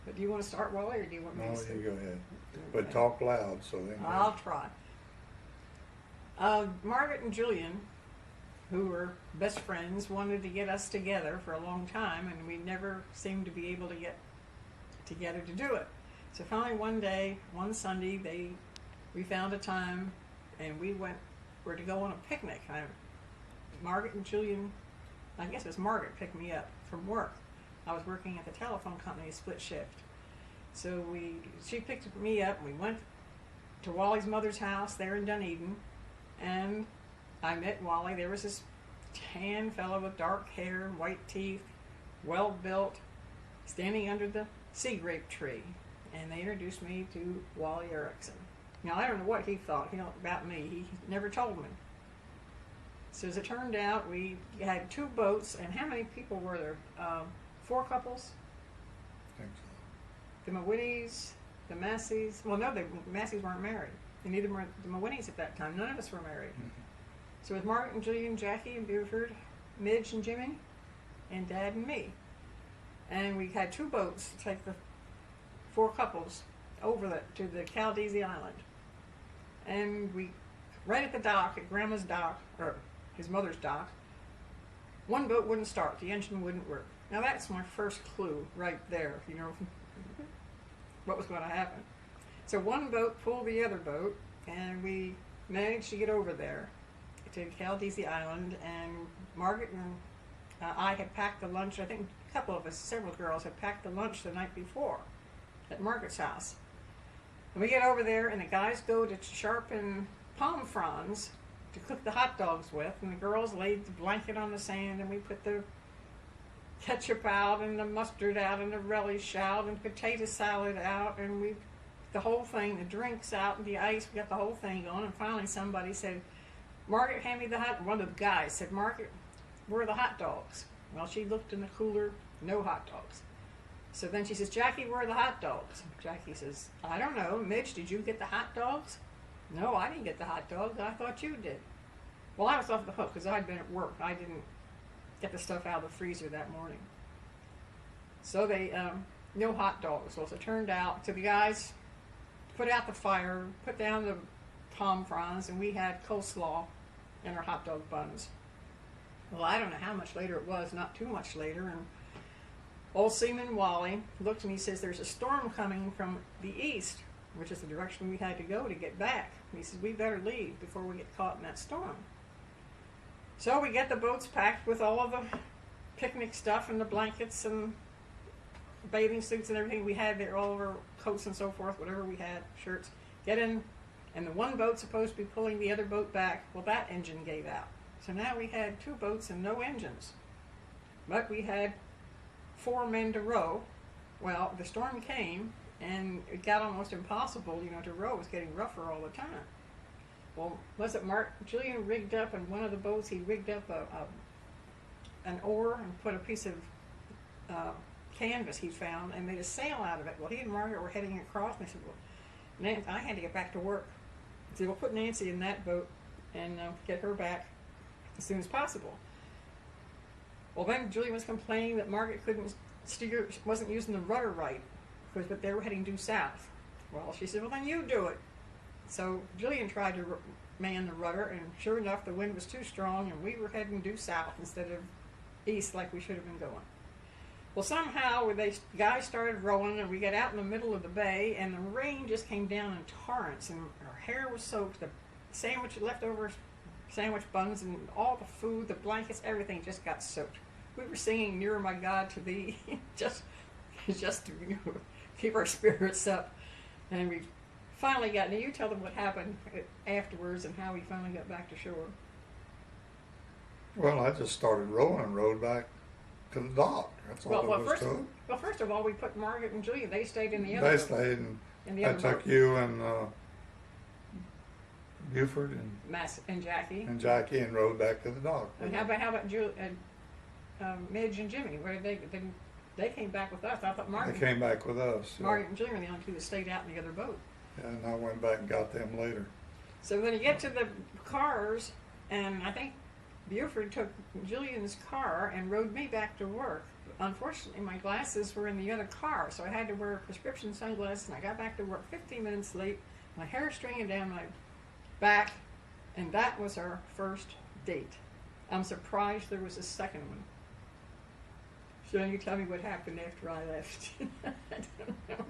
But do you want to start, Wally, or do you want me No, to start? you go ahead. But Okay. talk loud so they know. I'll try. Margaret and Julian, who were best friends, wanted to get us together for a long time, and we never seemed to be able to get together to do it. So finally, one day, one Sunday, we found a time, and were to go on a picnic. Margaret and Julian, I guess it was Margaret, picked me up from work. I was working at the telephone company, split shift. So she picked me up, and we went to Wally's mother's house there in Dunedin, and I met Wally. There was this tan fellow with dark hair, white teeth, well built, standing under the sea grape tree, and they introduced me to Wally Ericson. Now I don't know what he thought about me. He never told me. So as it turned out, we had 2 boats, and how many people were there? 4 couples. I think so. The Mawinnies, the Masseys. Well, no, the Masseys weren't married, and neither were the Mawinnies at that time. None of us were married. So it was Margaret and Julian, Jackie and Buford, Midge and Jimmy, and Dad and me. And we had 2 boats to take the 4 couples over to the Caldese Island. And right at the dock, at Grandma's dock, or his mother's dock, one boat wouldn't start. The engine wouldn't work. Now that's my first clue right there, what was going to happen. So one boat pulled the other boat, and we managed to get over there to Caldese Island, and Margaret and I had packed the lunch. I think a couple of us, several girls, had packed the lunch the night before at Margaret's house. And we get over there, and the guys go to sharpen palm fronds to cook the hot dogs with, and the girls laid the blanket on the sand, and we put the ketchup out, and the mustard out, and the relish out, and potato salad out, and the whole thing, the drinks out, and the ice, we got the whole thing going, and finally somebody said, Margaret, hand me the one of the guys said, Margaret, where are the hot dogs? Well, she looked in the cooler, no hot dogs. So then she says, Jackie, where are the hot dogs? Jackie says, I don't know. Midge, did you get the hot dogs? No, I didn't get the hot dogs. I thought you did. Well, I was off the hook because I'd been at work. I didn't get the stuff out of the freezer that morning. So no hot dogs. Well, as it turned out, so the guys put out the fire, put down the palm fronds, and we had coleslaw in our hot dog buns. Well, I don't know how much later it was, not too much later, and old Seaman Wally looked and he says, there's a storm coming from the east, which is the direction we had to go to get back. And he says, we better leave before we get caught in that storm. So we get the boats packed with all of the picnic stuff and the blankets and bathing suits and everything we had there, all of our coats and so forth, whatever we had, shirts. Get in, and the one boat's supposed to be pulling the other boat back. Well, that engine gave out. So now we had 2 boats and no engines. But we had 4 men to row. Well, the storm came, and it got almost impossible, to row. It was getting rougher all the time. Well, Julian rigged up in one of the boats, he rigged up an oar and put a piece of canvas he found and made a sail out of it. Well, he and Margaret were heading across, and I said, well, I had to get back to work. I said, we'll put Nancy in that boat and get her back as soon as possible. Well, then Julian was complaining that Margaret wasn't using the rudder right, but they were heading due south. Well, she said, well, then you do it. So Julian tried to man the rudder, and sure enough, the wind was too strong, and we were heading due south instead of east like we should have been going. Well, somehow the guys started rowing, and we got out in the middle of the bay, and the rain just came down in torrents, and our hair was soaked. The leftover sandwich buns and all the food, the blankets, everything just got soaked. We were singing "Nearer My God" to Thee, just to keep our spirits up. And we finally got. Now you tell them what happened afterwards and how we finally got back to shore. Well, I just started rowing and rowed back to the dock. That's all there was to it. Well, first of all, we put Margaret and Julia. They stayed in the other. They stayed, and I took you and Buford and Jackie and rowed back to the dock. And how about Julia and Midge and Jimmy? Where did they came back with us? I thought They came back with us. Margaret and Julia were the only 2 that stayed out in the other boat. Yeah, and I went back and got them later. So when you get to the cars, and I think Buford took Julian's car and rode me back to work. unfortunately, my glasses were in the other car, so I had to wear prescription sunglasses, and I got back to work 15 minutes late, my hair stringing down my back, and that was our first date. I'm surprised there was a second one. So you tell me what happened after I left. I don't know.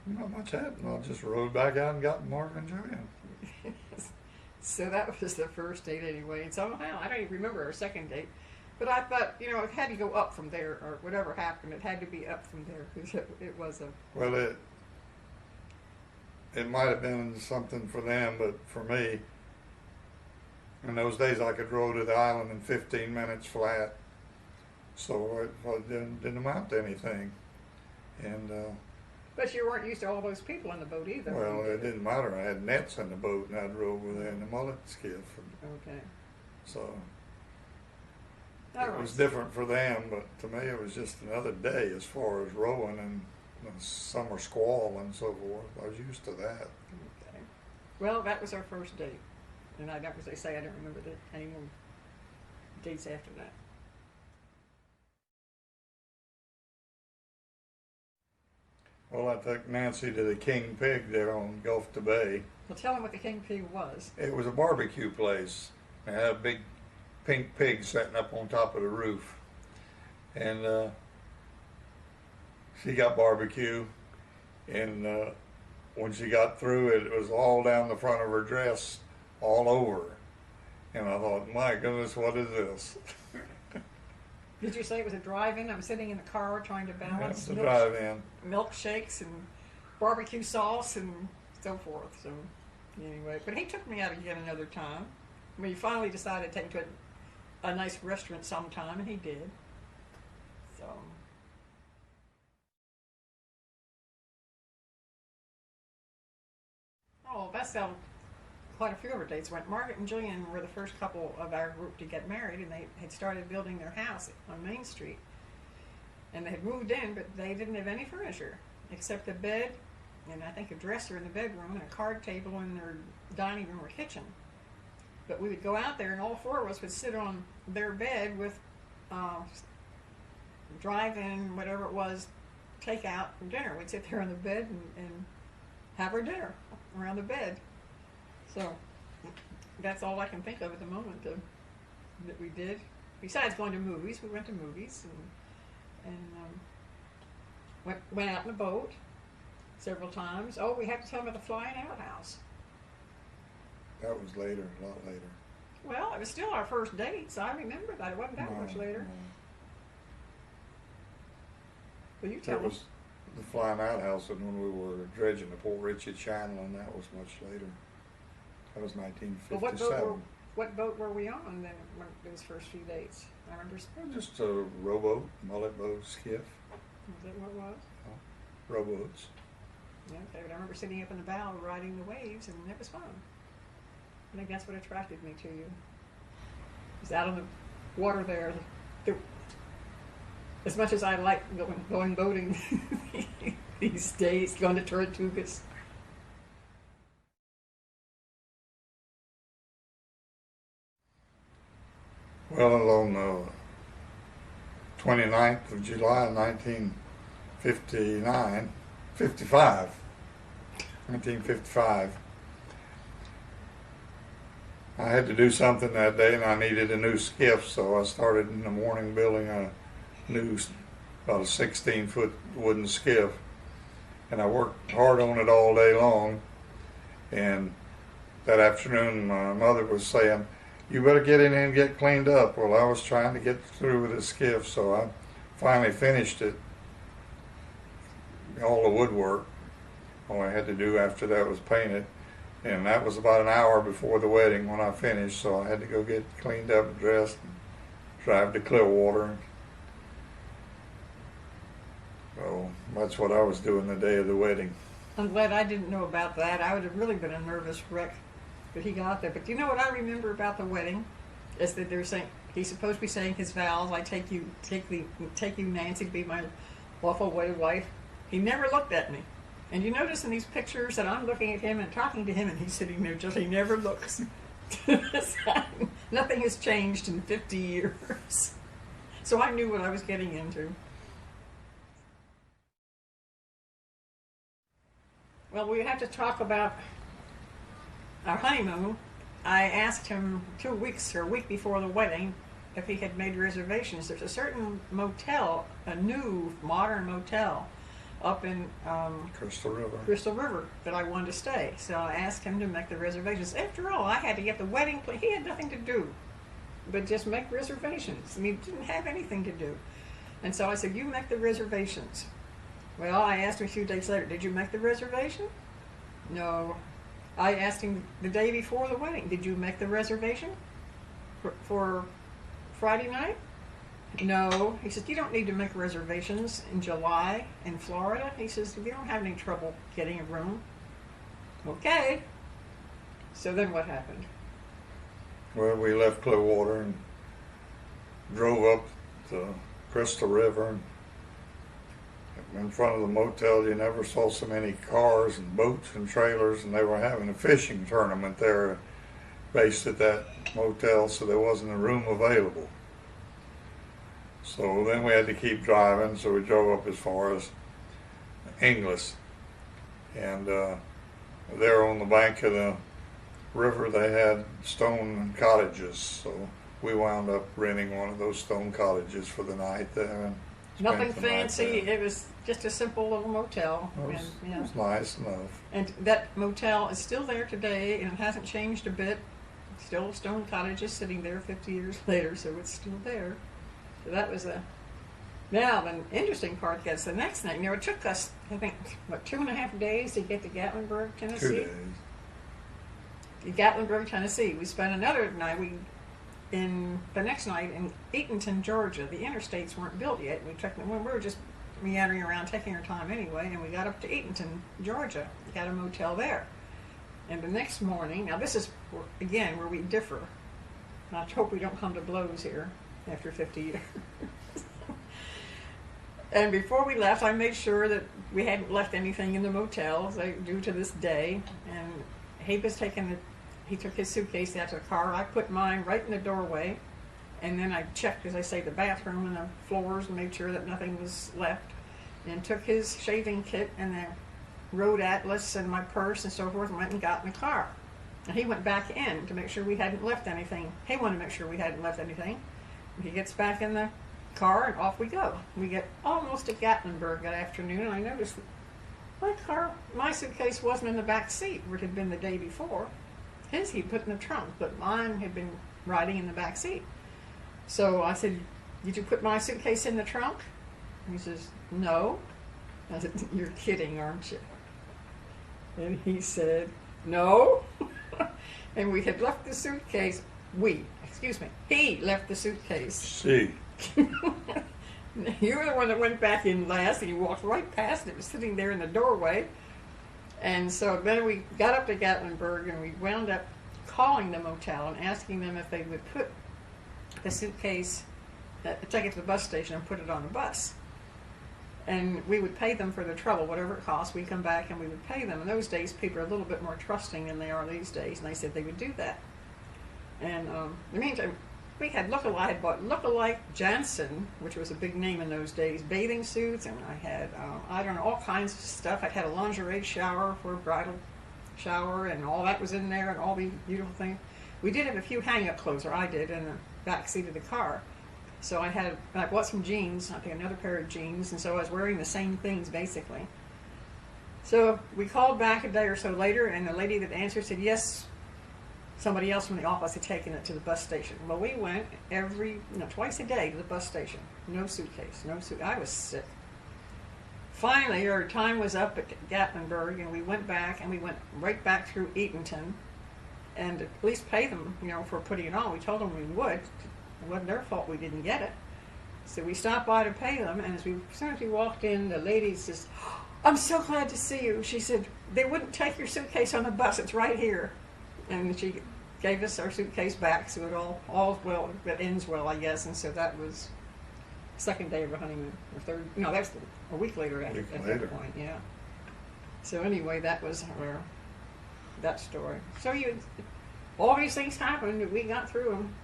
Not much happened. I just rode back out and got Mark and Julian. So that was the first date anyway. And somehow, I don't even remember our second date. But I thought, you know, it had to go up from there, or whatever happened, it had to be up from there, because it was a... Well, it might have been something for them, but for me, in those days I could row to the island in 15 minutes flat. So it didn't amount to anything. And but you weren't used to all those people in the boat either. well, it didn't matter. I had nets in the boat, and I'd row over there in the mullet skiff. Okay. So All it right. was different for them, but to me it was just another day as far as rowing and the summer squall and so forth. I was used to that. Okay. Well, that was our first date. And I don't, as I say, I don't remember any more dates after that. Well, I took Nancy to the King Pig there on Gulf to Bay. Well, tell them what the King Pig was. It was a barbecue place. They had a big pink pig sitting up on top of the roof. And she got barbecue. And when she got through it, it was all down the front of her dress, all over. And I thought, my goodness, what is this? Did you say it was a drive-in? I'm sitting in the car trying to balance It's a drive-in. milkshakes and barbecue sauce and so forth. So anyway, but he took me out again another time. We finally decided to take him to a nice restaurant sometime, and he did. So. Oh, that's how quite a few of our dates went. Margaret and Julian were the first couple of our group to get married, and they had started building their house on Main Street. And they had moved in, but they didn't have any furniture except a bed and I think a dresser in the bedroom and a card table in their dining room or kitchen. But we would go out there, and all four of us would sit on their bed with drive-in, whatever it was, takeout for dinner. We'd sit there on the bed and have our dinner around the bed. So that's all I can think of at the moment that we did. Besides going to movies, we went to movies and went out in a boat several times. Oh, we have to tell them about the flying outhouse. That was later, a lot later. Well, it was still our first date, so I remember that. It wasn't that much later. No. Well, you tell It us. was the flying outhouse, and when we were dredging the Port Richey Channel, and that was much later. That was 1957. Well, what boat were we on then, when those first few dates? I remember. Just a rowboat, mullet boat, skiff, Was that what it was? rowboats. Yeah, okay, but I remember sitting up in the bow riding the waves, and it was fun. I think that's what attracted me to you. It was out on the water there. As much as I like going boating these days, going to Tortugas. Well, along the 29th of July, 1955, I had to do something that day, and I needed a new skiff, so I started in the morning building a new, about a 16-foot wooden skiff, and I worked hard on it all day long. And that afternoon, my mother was saying, "You better get in here and get cleaned up." Well, I was trying to get through with the skiff, so I finally finished it, all the woodwork. All I had to do after that was paint it. And that was about an hour before the wedding when I finished, so I had to go get cleaned up and dressed and drive to Clearwater. So that's what I was doing the day of the wedding. I'm glad I didn't know about that. I would have really been a nervous wreck if he got there. But do you know what I remember about the wedding? Is that they're saying he's supposed to be saying his vows. I take you, Nancy, to be my lawful wedded wife. He never looked at me. And you notice in these pictures that I'm looking at him and talking to him, and he's sitting there just, he never looks. Nothing has changed in 50 years. So I knew what I was getting into. Well, we have to talk about our honeymoon. I asked him 2 weeks or a week before the wedding if he had made reservations. There's a certain motel, a new modern motel up in Crystal River that I wanted to stay. So I asked him to make the reservations. After all, I had to get the wedding plan. He had nothing to do but just make reservations. I mean, he didn't have anything to do. And so I said, you make the reservations. Well, I asked him a few days later, did you make the reservation? No. I asked him the day before the wedding, did you make the reservation for Friday night? No. He says, you don't need to make reservations in July in Florida. He says, we don't have any trouble getting a room. Okay. So then what happened? Well, we left Clearwater and drove up the Crystal River. And in front of the motel, you never saw so many cars and boats and trailers, and they were having a fishing tournament there based at that motel, so there wasn't a room available. So then we had to keep driving, so we drove up as far as Inglis. And there on the bank of the river, they had stone cottages, so we wound up renting one of those stone cottages for the night there. And nothing fancy. It was just a simple little motel. It was nice enough. And that motel is still there today, and it hasn't changed a bit. Still stone cottages sitting there 50 years later, so it's still there. So that was a... Now, the interesting part gets the next night. It took us, I think, 2.5 days to get to Gatlinburg, Tennessee? 2 days. In Gatlinburg, Tennessee. We spent another night, the next night in Eatonton, Georgia. The interstates weren't built yet. We were just meandering around, taking our time anyway, and we got up to Eatonton, Georgia. We got a motel there. And the next morning, now this is, again, where we differ. And I hope we don't come to blows here after 50 years. And before we left, I made sure that we hadn't left anything in the motel, as I do to this day. And he took his suitcase out to the car. I put mine right in the doorway. And then I checked, as I say, the bathroom and the floors and made sure that nothing was left. And took his shaving kit and the road atlas and my purse and so forth and went and got in the car. And he went back in to make sure we hadn't left anything. He wanted to make sure we hadn't left anything. He gets back in the car and off we go. We get almost to Gatlinburg that afternoon, and I noticed my suitcase wasn't in the back seat where it had been the day before. His he put in the trunk, but mine had been riding in the back seat. So I said, did you put my suitcase in the trunk? And he says, no. I said, you're kidding, aren't you? And he said, no. And we had left the suitcase, he left the suitcase. See. You were the one that went back in last, and you walked right past it. It was sitting there in the doorway. And so then we got up to Gatlinburg, and we wound up calling the motel and asking them if they would put the suitcase, take it to the bus station and put it on the bus. And we would pay them for the trouble, whatever it cost. We'd come back and we would pay them. In those days, people are a little bit more trusting than they are these days, and they said they would do that. And in the meantime, I had bought Lookalike Jansen, which was a big name in those days, bathing suits, and I had, all kinds of stuff. I had a lingerie shower for a bridal shower, and all that was in there, and all these beautiful things. We did have a few hang-up clothes, or I did, in the back seat of the car. So I bought some jeans, I think another pair of jeans, and so I was wearing the same things, basically. So we called back a day or so later, and the lady that answered said, yes, somebody else from the office had taken it to the bus station. Well, we went twice a day to the bus station. No suitcase, I was sick. Finally, our time was up at Gatlinburg, and we went back, and we went right back through Eatonton, and at least pay them, for putting it on. We told them we would. It wasn't their fault we didn't get it. So we stopped by to pay them, and as soon as we walked in, the lady says, I'm so glad to see you. She said, they wouldn't take your suitcase on the bus. It's right here. And she gave us our suitcase back, so it all's well that ends well, I guess. And so that was the second day of the honeymoon, or third. No, that's a week later at that point. Yeah. So anyway, that was that story. So all these things happened. We got through them.